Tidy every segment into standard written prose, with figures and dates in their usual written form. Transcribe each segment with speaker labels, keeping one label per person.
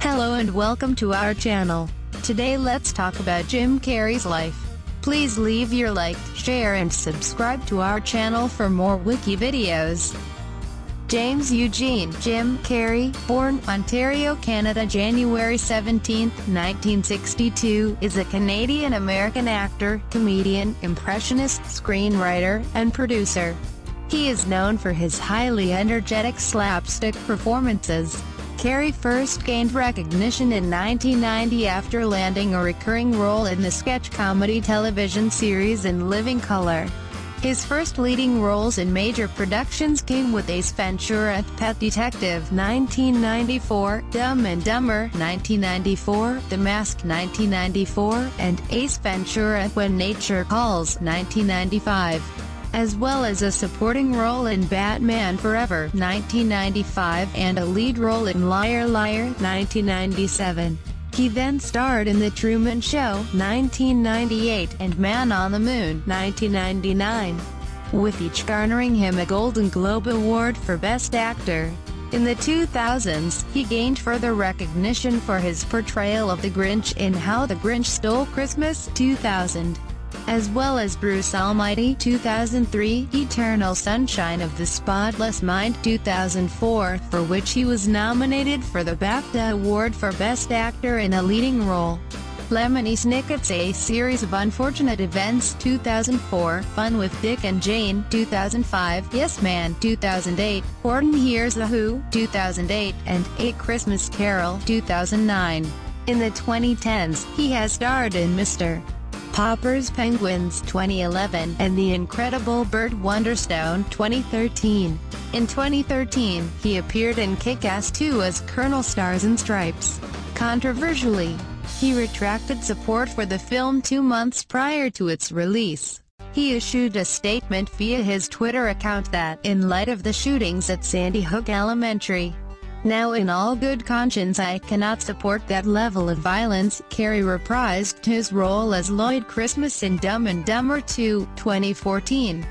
Speaker 1: Hello and welcome to our channel. Today let's talk about Jim Carrey's life. Please leave your like, share and subscribe to our channel for more Wiki videos. James Eugene Jim Carrey, born Ontario, Canada, January 17, 1962, is a Canadian-American actor, comedian, impressionist, screenwriter, and producer. He is known for his highly energetic slapstick performances. Carrey first gained recognition in 1990 after landing a recurring role in the sketch comedy television series In Living Color. His first leading roles in major productions came with Ace Ventura, Pet Detective 1994, Dumb and Dumber 1994, The Mask 1994, and Ace Ventura, When Nature Calls 1995. As well as a supporting role in Batman Forever 1995 and a lead role in Liar Liar 1997. He then starred in The Truman Show 1998 and Man on the Moon 1999, with each garnering him a Golden Globe Award for Best Actor. In the 2000s, he gained further recognition for his portrayal of the Grinch in How the Grinch Stole Christmas 2000. As well as Bruce Almighty 2003, Eternal Sunshine of the Spotless Mind 2004, for which he was nominated for the BAFTA Award for Best Actor in a Leading Role. Lemony Snicket's A Series of Unfortunate Events 2004, Fun with Dick and Jane 2005, Yes Man 2008, Horton Hears a Who 2008, and A Christmas Carol 2009. In the 2010s, he has starred in Mr. Popper's Penguins 2011 and The Incredible Burt Wonderstone 2013. In 2013, he appeared in Kick-Ass 2 as Colonel Stars and Stripes. Controversially, he retracted support for the film 2 months prior to its release. He issued a statement via his Twitter account that, in light of the shootings at Sandy Hook Elementary, now in all good conscience I cannot support that level of violence. Carrey reprised his role as Lloyd Christmas in Dumb and Dumber 2, 2014.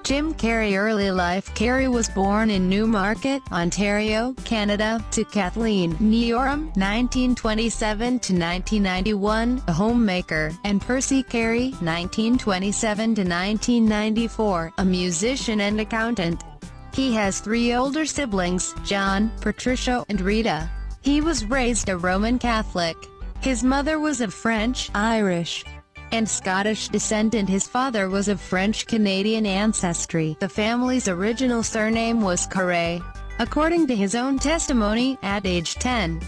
Speaker 1: Jim Carrey early life. Carrey was born in Newmarket, Ontario, Canada, to Kathleen Neoram (1927–1991), a homemaker, and Percy Carrey (1927–1994), a musician and accountant. He has 3 older siblings, John, Patricia, and Rita. He was raised a Roman Catholic. His mother was of French, Irish, and Scottish descent and his father was of French-Canadian ancestry. The family's original surname was ʻkæri. According to his own testimony, at age 10,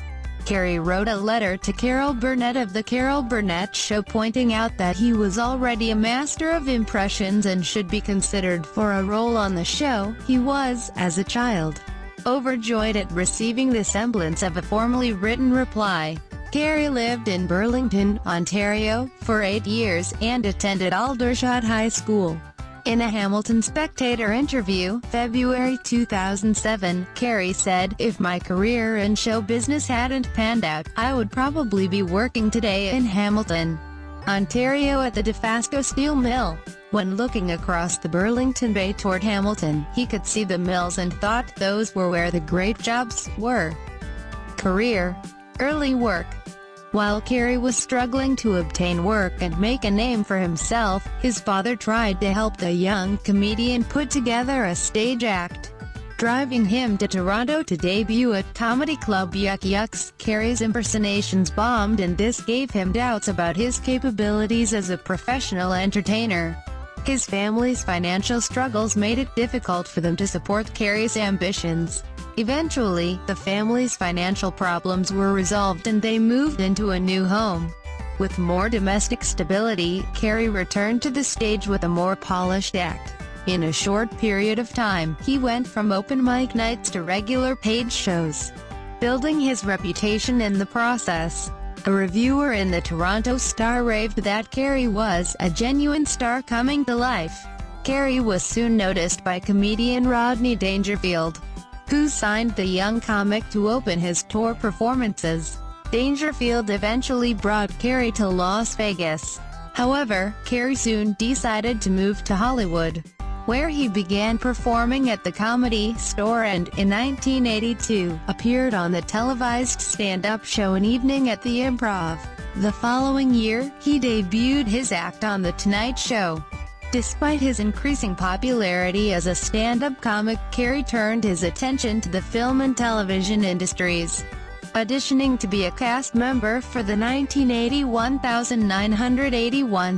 Speaker 1: Carrey wrote a letter to Carol Burnett of The Carol Burnett Show pointing out that he was already a master of impressions and should be considered for a role on the show. He was, as a child, overjoyed at receiving the semblance of a formally written reply. Carrey lived in Burlington, Ontario, for 8 years, and attended Aldershot High School. In a Hamilton Spectator interview, February 2007, Carrey said, "If my career in show business hadn't panned out, I would probably be working today in Hamilton, Ontario at the DeFasco Steel Mill." When looking across the Burlington Bay toward Hamilton, he could see the mills and thought those were where the great jobs were. Career. Early work. While Carrey was struggling to obtain work and make a name for himself, his father tried to help the young comedian put together a stage act, driving him to Toronto to debut at comedy club Yuck Yucks. Carrey's impersonations bombed and this gave him doubts about his capabilities as a professional entertainer. His family's financial struggles made it difficult for them to support Carrey's ambitions. Eventually, the family's financial problems were resolved and they moved into a new home. With more domestic stability, Carrey returned to the stage with a more polished act. In a short period of time, he went from open mic nights to regular paid shows, building his reputation in the process. A reviewer in the Toronto Star raved that Carrey was a genuine star coming to life. Carrey was soon noticed by comedian Rodney Dangerfield, who signed the young comic to open his tour performances. Dangerfield eventually brought Carrey to Las Vegas. However, Carrey soon decided to move to Hollywood. where he began performing at the Comedy Store and, in 1982, appeared on the televised stand-up show An Evening at the Improv. The following year, he debuted his act on The Tonight Show. Despite his increasing popularity as a stand-up comic, Carrey turned his attention to the film and television industries, auditioning to be a cast member for the 1981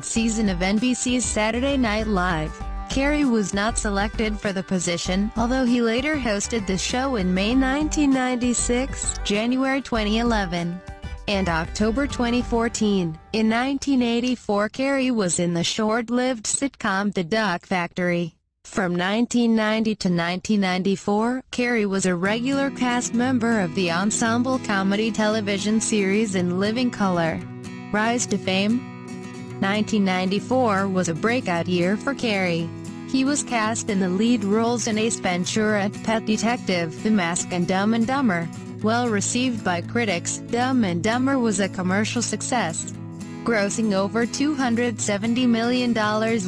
Speaker 1: season of NBC's Saturday Night Live. Carrey was not selected for the position, although he later hosted the show in May 1996, January 2011, and October 2014. In 1984, Carrey was in the short-lived sitcom The Duck Factory. From 1990 to 1994, Carrey was a regular cast member of the ensemble comedy television series In Living Color. Rise to fame. 1994 was a breakout year for Carrey. He was cast in the lead roles in Ace Ventura, Pet Detective, The Mask and Dumb and Dumber. Well received by critics, Dumb and Dumber was a commercial success, grossing over $270 million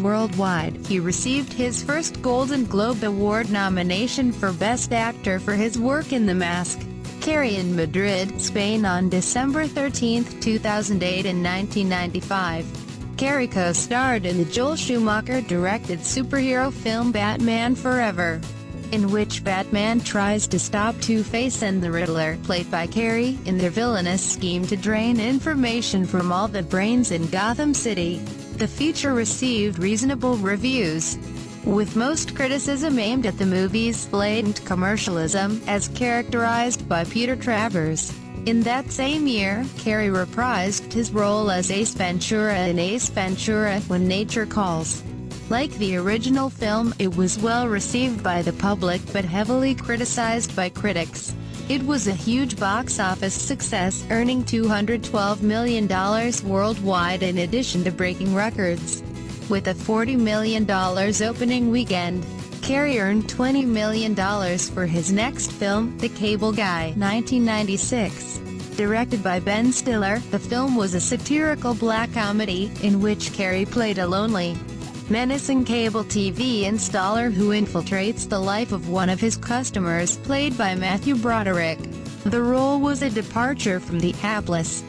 Speaker 1: worldwide. He received his first Golden Globe Award nomination for Best Actor for his work in The Mask. Carrey in Madrid, Spain on December 13, 2008 and 1995. Carrey co-starred in the Joel Schumacher-directed superhero film Batman Forever, in which Batman tries to stop Two-Face and the Riddler, played by Carrey, in their villainous scheme to drain information from all the brains in Gotham City. The feature received reasonable reviews, with most criticism aimed at the movie's blatant commercialism, as characterized by Peter Travers. In that same year, Carrey reprised his role as Ace Ventura in Ace Ventura: When Nature Calls. Like the original film, it was well received by the public but heavily criticized by critics. It was a huge box office success, earning $212 million worldwide in addition to breaking records. With a $40 million opening weekend, Carrey earned $20 million for his next film, The Cable Guy, 1996. Directed by Ben Stiller, the film was a satirical black comedy, in which Carrey played a lonely, menacing cable TV installer who infiltrates the life of one of his customers, played by Matthew Broderick. The role was a departure from the hapless,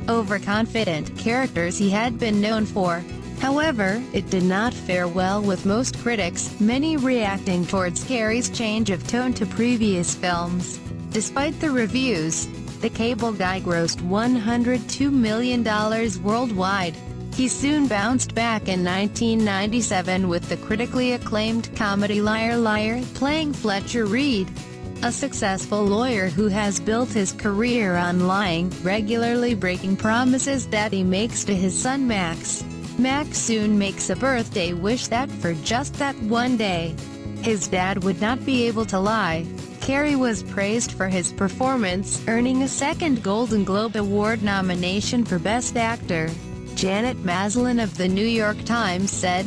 Speaker 1: overconfident characters he had been known for. However, it did not fare well with most critics, many reacting towards Carrey's change of tone to previous films. Despite the reviews, The Cable Guy grossed $102 million worldwide. He soon bounced back in 1997 with the critically acclaimed comedy Liar Liar, playing Fletcher Reed, a successful lawyer who has built his career on lying, regularly breaking promises that he makes to his son Max. Max soon makes a birthday wish that for just that one day, his dad would not be able to lie. Carrey was praised for his performance, earning a second Golden Globe Award nomination for Best Actor. Janet Maslin of The New York Times said,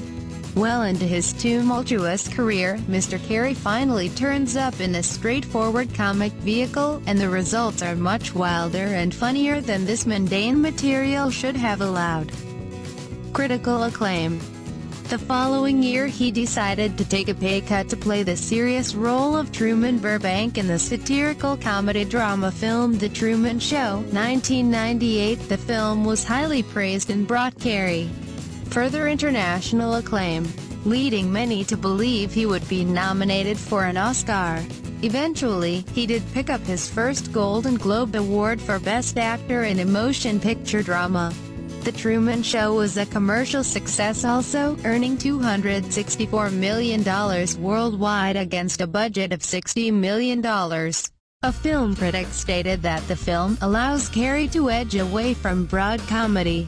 Speaker 1: "Well into his tumultuous career, Mr. Carrey finally turns up in a straightforward comic vehicle, and the results are much wilder and funnier than this mundane material should have allowed." Critical acclaim. The following year he decided to take a pay cut to play the serious role of Truman Burbank in the satirical comedy drama film The Truman Show, 1998. The film was highly praised and brought Carrey further international acclaim, leading many to believe he would be nominated for an Oscar. Eventually, he did pick up his first Golden Globe Award for Best Actor in a Motion Picture Drama. The Truman Show was a commercial success also, earning $264 million worldwide against a budget of $60 million. A film critic stated that the film allows Carrey to edge away from broad comedy,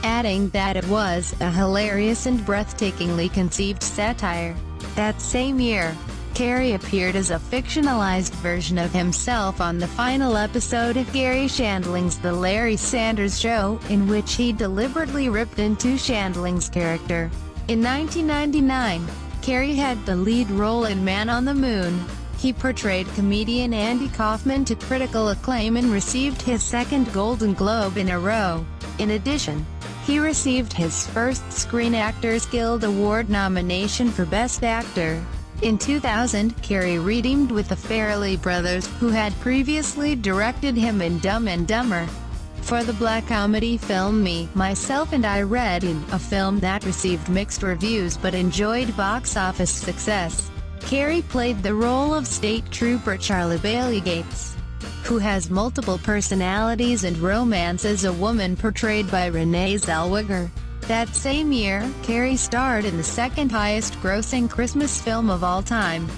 Speaker 1: adding that it was a hilarious and breathtakingly conceived satire. That same year, Carrey appeared as a fictionalized version of himself on the final episode of Garry Shandling's The Larry Sanders Show, in which he deliberately ripped into Shandling's character. In 1999, Carrey had the lead role in Man on the Moon. He portrayed comedian Andy Kaufman to critical acclaim and received his second Golden Globe in a row. In addition, He received his first Screen Actors Guild Award nomination for Best Actor. In 2000, Carrey redeemed with the Farrelly brothers, who had previously directed him in Dumb and Dumber. For the black comedy film Me, Myself and I Read In, a film that received mixed reviews but enjoyed box office success, Carrey played the role of State Trooper Charlie Bailey Gates, who has multiple personalities and romances a woman portrayed by Renee Zellweger. That same year, Carrey starred in the second highest-grossing Christmas film of all time,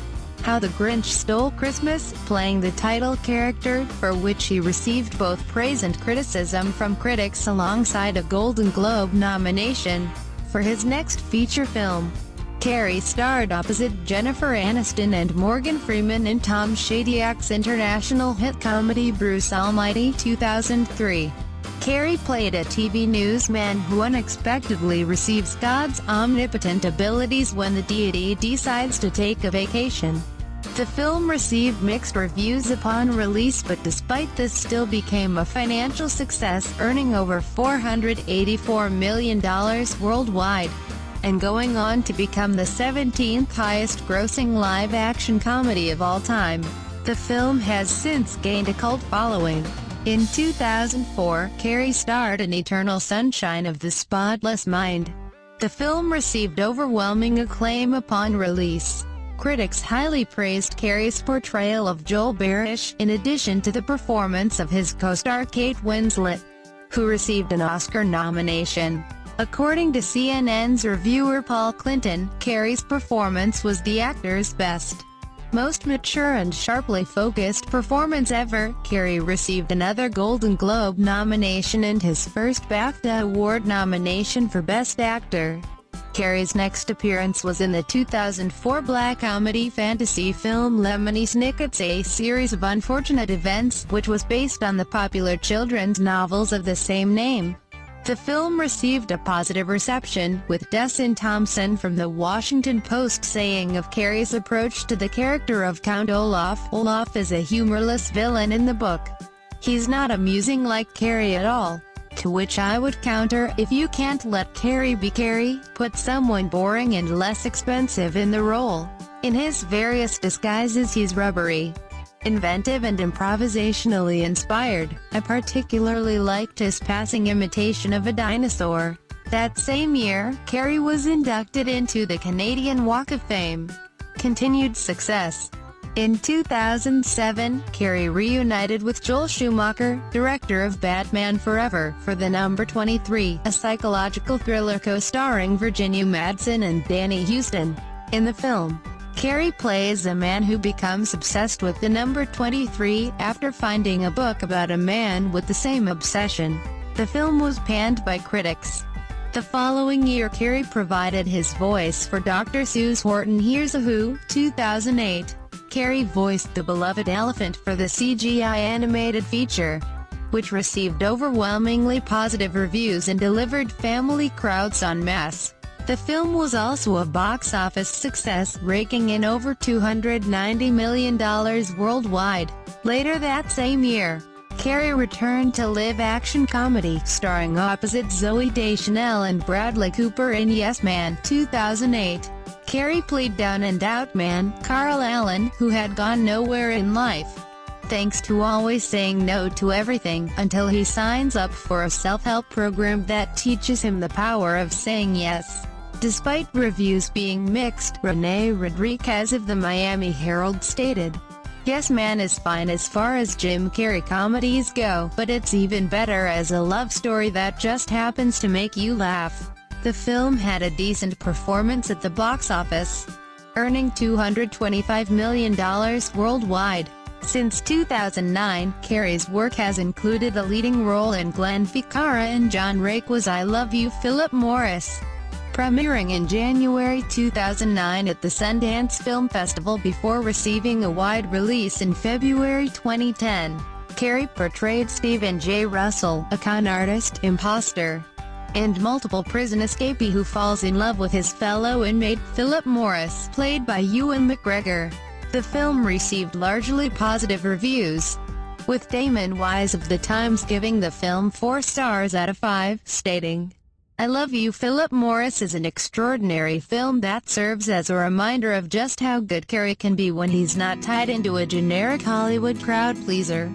Speaker 1: How the Grinch Stole Christmas, playing the title character, for which he received both praise and criticism from critics alongside a Golden Globe nomination. For his next feature film, Carrey starred opposite Jennifer Aniston and Morgan Freeman in Tom Shadyak's international hit comedy Bruce Almighty 2003. Carrey played a TV newsman who unexpectedly receives God's omnipotent abilities when the deity decides to take a vacation. The film received mixed reviews upon release, but despite this still became a financial success, earning over $484 million worldwide, and going on to become the 17th highest-grossing live-action comedy of all time. The film has since gained a cult following. In 2004, Carrey starred in Eternal Sunshine of the Spotless Mind. The film received overwhelming acclaim upon release. Critics highly praised Carrey's portrayal of Joel Barish, in addition to the performance of his co-star Kate Winslet, who received an Oscar nomination. According to CNN's reviewer Paul Clinton, Carrey's performance was the actor's best, most mature and sharply focused performance ever. Carrey received another Golden Globe nomination and his first BAFTA Award nomination for Best Actor. Carrey's next appearance was in the 2004 black comedy fantasy film Lemony Snicket's A Series of Unfortunate Events, which was based on the popular children's novels of the same name. The film received a positive reception, with Desson Thompson from The Washington Post saying of Carrey's approach to the character of Count Olaf, "Olaf is a humorless villain in the book. He's not amusing like Carrey at all." To which I would counter, if you can't let Carrey be Carrey, put someone boring and less expensive in the role. In his various disguises he's rubbery, inventive and improvisationally inspired. I particularly liked his passing imitation of a dinosaur. That same year, Carrey was inducted into the Canadian Walk of Fame. Continued success. In 2007, Carrey reunited with Joel Schumacher, director of Batman Forever, for The Number 23, a psychological thriller co-starring Virginia Madsen and Danny Huston. In the film, Carrey plays a man who becomes obsessed with the number 23 after finding a book about a man with the same obsession. The film was panned by critics. The following year, Carrey provided his voice for Dr. Seuss Horton Hears a Who. 2008, Carrey voiced the beloved elephant for the CGI animated feature, which received overwhelmingly positive reviews and delivered family crowds en masse. The film was also a box office success, raking in over $290 million worldwide. Later that same year, Carrey returned to live-action comedy, starring opposite Zooey Deschanel and Bradley Cooper in Yes Man. 2008, Carrey played down-and-out man, Carl Allen, who had gone nowhere in life, thanks to always saying no to everything, until he signs up for a self-help program that teaches him the power of saying yes. Despite reviews being mixed, Renee Rodriguez of the Miami Herald stated, "Yes Man is fine as far as Jim Carrey comedies go, but it's even better as a love story that just happens to make you laugh." The film had a decent performance at the box office, earning $225 million worldwide. Since 2009, Carrey's work has included a leading role in Glenn Ficarra and John Requa's I Love You, Philip Morris, premiering in January 2009 at the Sundance Film Festival before receiving a wide release in February 2010. Carrey portrayed Stephen J. Russell, a con artist, imposter, and multiple prison escapee who falls in love with his fellow inmate, Philip Morris, played by Ewan McGregor. The film received largely positive reviews, with Damon Wise of The Times giving the film 4 stars out of 5, stating, I Love You, Philip Morris is an extraordinary film that serves as a reminder of just how good Carrey can be when he's not tied into a generic Hollywood crowd-pleaser.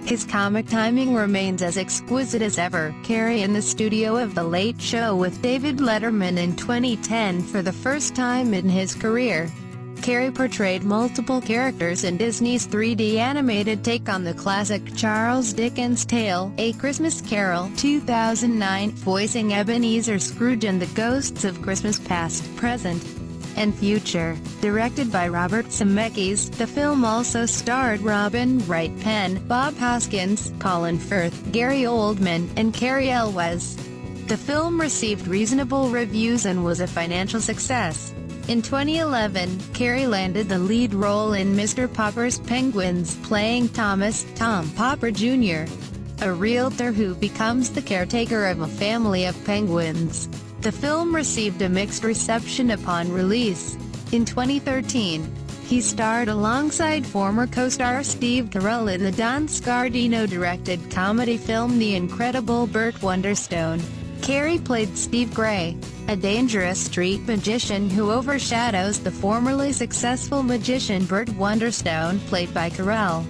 Speaker 1: His comic timing remains as exquisite as ever. Carrey in the studio of The Late Show with David Letterman in 2010 for the first time in his career. Carrey portrayed multiple characters in Disney's 3D animated take on the classic Charles Dickens tale, A Christmas Carol, 2009, voicing Ebenezer Scrooge and the ghosts of Christmas past, present, and future. Directed by Robert Zemeckis, the film also starred Robin Wright Penn, Bob Hoskins, Colin Firth, Gary Oldman, and Cary Elwes. The film received reasonable reviews and was a financial success. In 2011, Carrey landed the lead role in Mr. Popper's Penguins, playing Thomas "Tom" Popper Jr., a realtor who becomes the caretaker of a family of penguins. The film received a mixed reception upon release. In 2013, he starred alongside former co-star Steve Carell in the Don Scardino-directed comedy film The Incredible Burt Wonderstone. Carrey played Steve Gray, a dangerous street magician who overshadows the formerly successful magician Burt Wonderstone, played by Carell.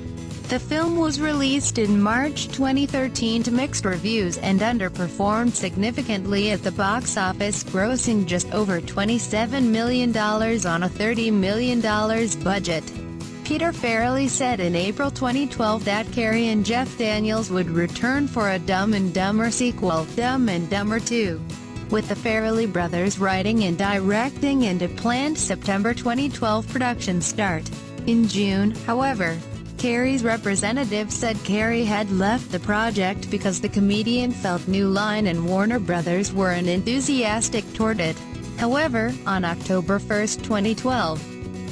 Speaker 1: The film was released in March 2013 to mixed reviews and underperformed significantly at the box office, grossing just over $27 million on a $30 million budget. Peter Farrelly said in April 2012 that Carrey and Jeff Daniels would return for a Dumb and Dumber sequel, Dumb and Dumber 2, with the Farrelly brothers writing and directing and a planned September 2012 production start. In June, however, Carrey's representative said Carrey had left the project because the comedian felt New Line and Warner Brothers weren't enthusiastic toward it. However, on October 1, 2012,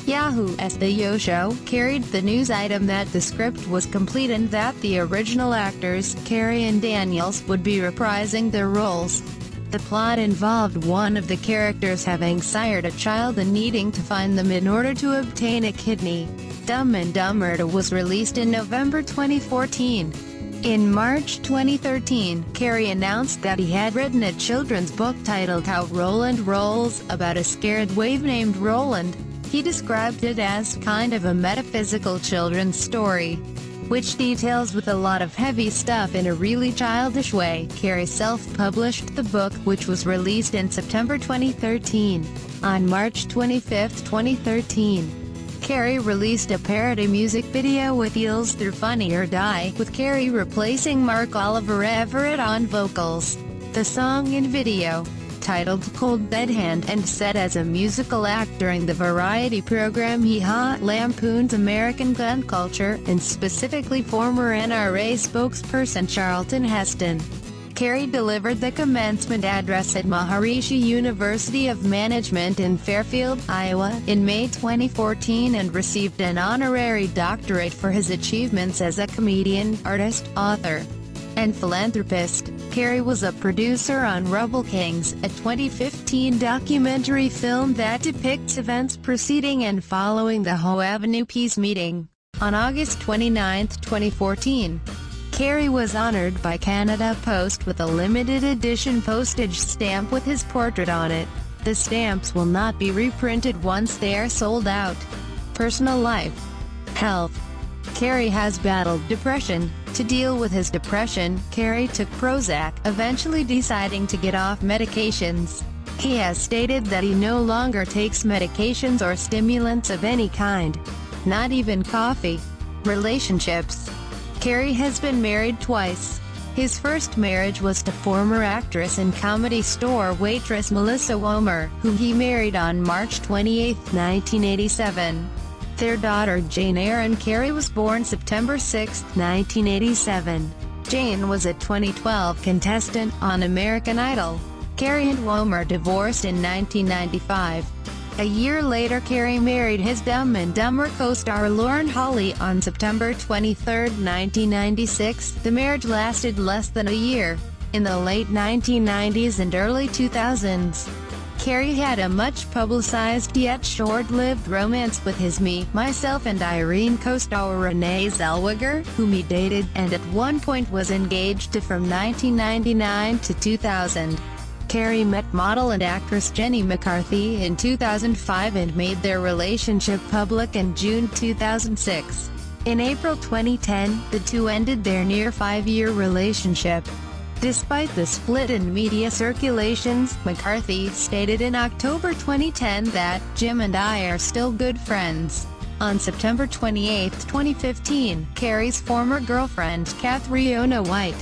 Speaker 1: Yahoo's The Yo Show carried the news item that the script was complete and that the original actors, Carrey and Daniels, would be reprising their roles. The plot involved one of the characters having sired a child and needing to find them in order to obtain a kidney. Dumb and Dumber 2 was released in November 2014. In March 2013, Carrey announced that he had written a children's book titled How Roland Rolls, about a scared wave named Roland. He described it as kind of a metaphysical children's story, which details with a lot of heavy stuff in a really childish way. Carrey self-published the book, which was released in September 2013. On March 25, 2013, Carrey released a parody music video with Eels Through Funny or Die, with Carrey replacing Mark Oliver Everett on vocals. The song and video, titled Cold Dead Hand and set as a musical act during the variety program Hee Haw, lampoons American gun culture, and specifically former NRA spokesperson Charlton Heston. Carrey delivered the commencement address at Maharishi University of Management in Fairfield, Iowa, in May 2014 and received an honorary doctorate for his achievements as a comedian, artist, author, and philanthropist. Carrey was a producer on Rubble Kings, a 2015 documentary film that depicts events preceding and following the Howe Avenue Peace Meeting. On August 29, 2014, Carrey was honored by Canada Post with a limited edition postage stamp with his portrait on it. The stamps will not be reprinted once they are sold out. Personal life. Health. Carrey has battled depression. To deal with his depression, Carrey took Prozac, eventually deciding to get off medications. He has stated that he no longer takes medications or stimulants of any kind, not even coffee. Relationships. Carrey has been married twice. His first marriage was to former actress and Comedy Store waitress Melissa Womer, whom he married on March 28, 1987. Their daughter Jane Erin Carrey was born September 6, 1987. Jane was a 2012 contestant on American Idol. Carrey and Womer divorced in 1995. A year later, Carrey married his Dumb and Dumber co-star Lauren Holly on September 23, 1996. The marriage lasted less than a year. In the late 1990s and early 2000s, Carrey had a much-publicized yet short-lived romance with his Me, Myself and Irene co-star Renee Zellweger, whom he dated, and at one point was engaged to from 1999 to 2000. Kári met model and actress Jenny McCarthy in 2005 and made their relationship public in June 2006. In April 2010, the two ended their near 5-year relationship. Despite the split in media circulations, McCarthy stated in October 2010 that, "Jim and I are still good friends." On September 28, 2015, Kári's former girlfriend, Catriona White,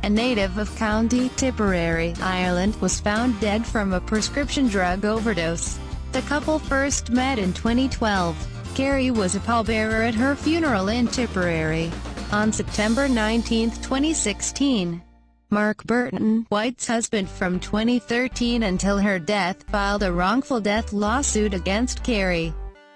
Speaker 1: a native of County Tipperary, Ireland, was found dead from a prescription drug overdose. The couple first met in 2012. Kári was a pallbearer at her funeral in Tipperary. On September 19, 2016, Mark Burton, White's husband from 2013 until her death, filed a wrongful death lawsuit against Kári,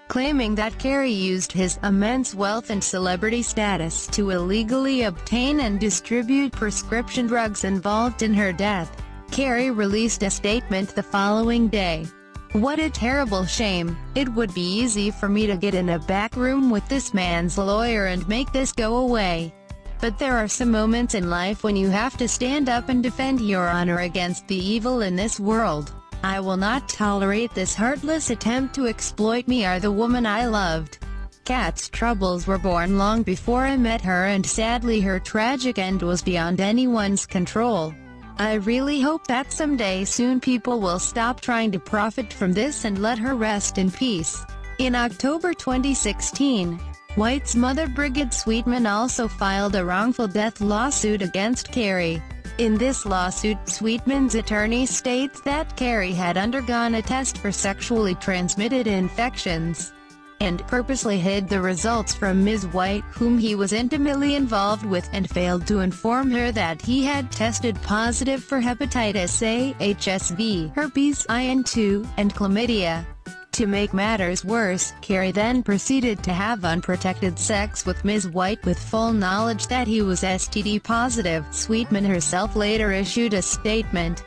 Speaker 1: claiming that Kári used his immense wealth and celebrity status to illegally obtain and distribute prescription drugs involved in her death. Kári released a statement the following day. "What a terrible shame. It would be easy for me to get in a back room with this man's lawyer and make this go away. But there are some moments in life when you have to stand up and defend your honor against the evil in this world. I will not tolerate this heartless attempt to exploit me or the woman I loved." Kat's troubles were born long before I met her, and sadly her tragic end was beyond anyone's control. I really hope that someday soon people will stop trying to profit from this and let her rest in peace. In October 2016, White's mother Brigid Sweetman also filed a wrongful death lawsuit against Kári. In this lawsuit, Sweetman's attorney states that Kári had undergone a test for sexually transmitted infections, and purposely hid the results from Ms. White, whom he was intimately involved with, and failed to inform her that he had tested positive for hepatitis A, HSV, herpes IN2, and chlamydia. To make matters worse, Kári then proceeded to have unprotected sex with Ms. White with full knowledge that he was STD positive. Sweetman herself later issued a statement.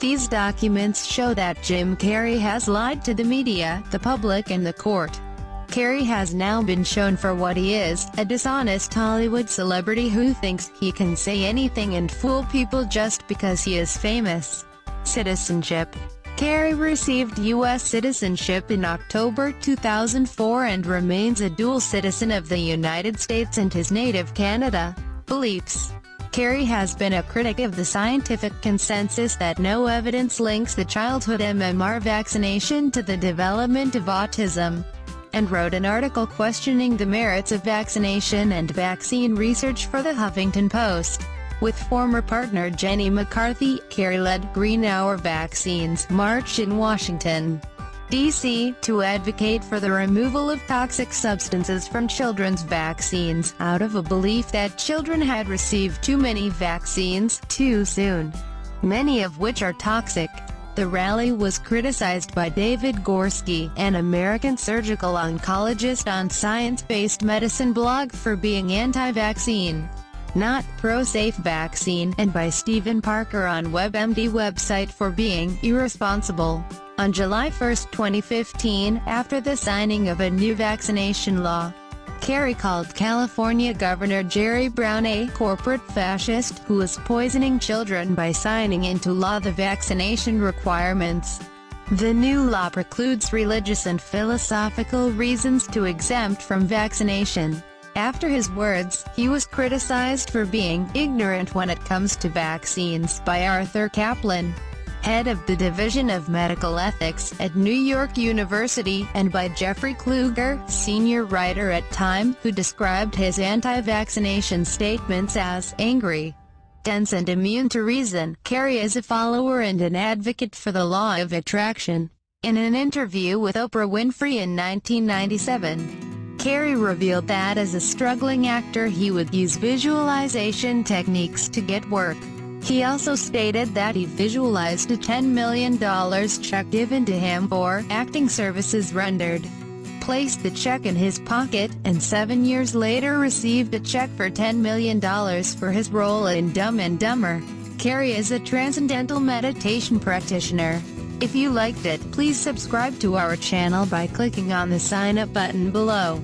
Speaker 1: "These documents show that Jim Carrey has lied to the media, the public and the court. Kári has now been shown for what he is, a dishonest Hollywood celebrity who thinks he can say anything and fool people just because he is famous." Citizenship. Kári received U.S. citizenship in October 2004 and remains a dual citizen of the United States and his native Canada. Beliefs. Kári has been a critic of the scientific consensus that no evidence links the childhood MMR vaccination to the development of autism, and wrote an article questioning the merits of vaccination and vaccine research for the Huffington Post. With former partner Jenny McCarthy, Kári led Green Hour Vaccines March in Washington, D.C., to advocate for the removal of toxic substances from children's vaccines, out of a belief that children had received too many vaccines, too soon, many of which are toxic. The rally was criticized by David Gorski, an American surgical oncologist on Science-Based Medicine blog, for being anti-vaccine, not pro-safe vaccine, and by Stephen Parker on WebMD website for being irresponsible. On July 1, 2015, after the signing of a new vaccination law, Kári called California Governor Jerry Brown a corporate fascist who is poisoning children by signing into law the vaccination requirements. The new law precludes religious and philosophical reasons to exempt from vaccination. After his words, he was criticized for being ignorant when it comes to vaccines by Arthur Kaplan, head of the Division of Medical Ethics at New York University, and by Jeffrey Kluger, senior writer at Time, who described his anti-vaccination statements as angry, dense and immune to reason. Kári is a follower and an advocate for the law of attraction. In an interview with Oprah Winfrey in 1997, Kári revealed that as a struggling actor he would use visualization techniques to get work. He also stated that he visualized a $10 million check given to him for acting services rendered, placed the check in his pocket, and 7 years later received a check for $10 million for his role in Dumb and Dumber. Kári is a transcendental meditation practitioner. If you liked it, please subscribe to our channel by clicking on the sign up button below.